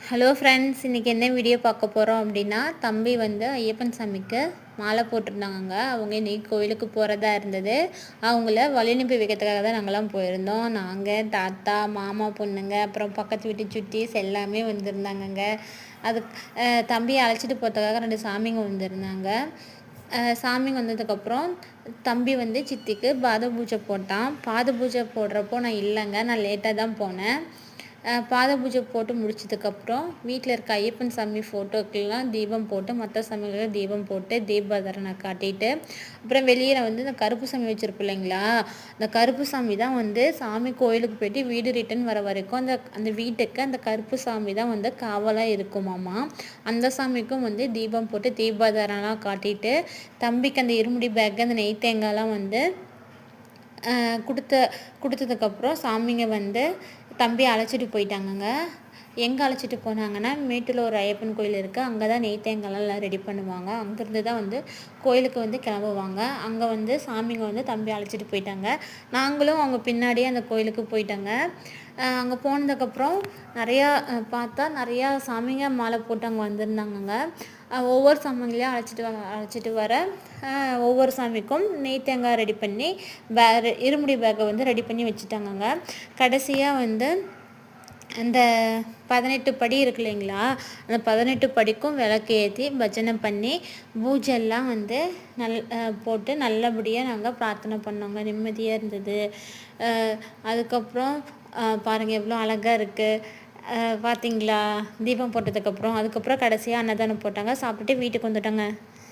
Hello friends, இன்றைக்கி என்ன video பார்க்க போகிறோம் அப்படின்னா, தம்பி வந்து ஐயப்பன் சாமிக்கு மாலை போட்டிருந்தாங்கங்க. அவங்க இன்றைக்கி கோயிலுக்கு போகிறதா இருந்தது. அவங்கள வழி அனுப்பி வைக்கிறதுக்காக தான் நாங்கள்லாம் போயிருந்தோம். நாங்கள், தாத்தா, மாமா பொண்ணுங்க, அப்புறம் பக்கத்து வீட்டு சுட்டீஸ் எல்லாமே வந்திருந்தாங்கங்க. அதுக்கு தம்பியை அழைச்சிட்டு போகிறதுக்காக 2 சாமிங்க வந்திருந்தாங்க. சாமிங்க வந்ததுக்கப்புறம் தம்பி வந்து சித்திக்கு பாத பூஜை போட்டான். பாத பூஜை போடுறப்போ நான் இல்லைங்க, நான் லேட்டாக தான் போனேன். பாத பூஜை போட்டு முடிச்சதுக்கப்புறம் வீட்டில் இருக்க ஐயப்பன் சாமி ஃபோட்டோக்கெல்லாம் தீபம் போட்டு, மற்ற சாமிகளுக்கு தீபம் போட்டு தீபாராதனை காட்டிட்டு, அப்புறம் வெளியில் வந்து இந்த கருப்பு சாமி வச்சுருப்போம் இல்லைங்களா, அந்த கருப்பு சாமி தான் வந்து சாமி கோயிலுக்கு போயிட்டு வீடு ரிட்டன் வர வரைக்கும் அந்த வீட்டுக்கு அந்த கருப்பு சாமி தான் வந்து காவலாக இருக்குமாம்மா. அந்த சாமிக்கும் வந்து தீபம் போட்டு தீபாராதனைலாம் காட்டிட்டு, தம்பிக்கு அந்த இருமுடி பேக்கு, அந்த நெய் தேங்காய்லாம் வந்து கொடுத்ததுக்கப்புறம் சாமிங்க வந்து தம்பியை அழைச்சிட்டு போயிட்டாங்கங்க. எங்கே அழைச்சிட்டு போனாங்கன்னா, மேட்டூரில் ஒரு ஐயப்பன் கோயில் இருக்குது. அங்கே தான் நெய் தேங்காய்லாம் ரெடி பண்ணுவாங்க. அங்கேருந்து தான் வந்து கோயிலுக்கு வந்து கிளம்புவாங்க. அங்கே வந்து சாமிங்க வந்து தம்பி அழைச்சிட்டு போயிட்டாங்க. நாங்களும் அவங்க பின்னாடியே அந்த கோயிலுக்கு போயிட்டாங்க. அங்கே போனதுக்கப்புறம் நிறையா சாமிங்க மாலை போட்டு அங்கே வந்திருந்தாங்கங்க. ஒவ்வொரு சாமிங்களையும் அழைச்சிட்டு வர ஒவ்வொரு சாமிக்கும் நெய் தேங்காய் ரெடி பண்ணி இருமுடி பேக்கை வந்து ரெடி பண்ணி வச்சுட்டாங்கங்க. கடைசியாக வந்து அந்த 18 படி இருக்கு இல்லைங்களா, அந்த 18 படிக்கும் விளக்கு ஏற்றி பஜனை பண்ணி பூஜைலாம் வந்து போட்டு நல்லபடியாக நாங்கள் பிரார்த்தனை பண்ணோங்க. நிம்மதியாக இருந்தது. அதுக்கப்புறம் பாருங்கள் எவ்வளோ அழகாக இருக்குது. பார்த்தீங்களா, தீபம் போட்டதுக்கப்புறம் அதுக்கப்புறம் கடைசியாக அன்னதானம் போட்டாங்க. சாப்பிட்டுட்டு வீட்டுக்கு வந்துட்டோங்க.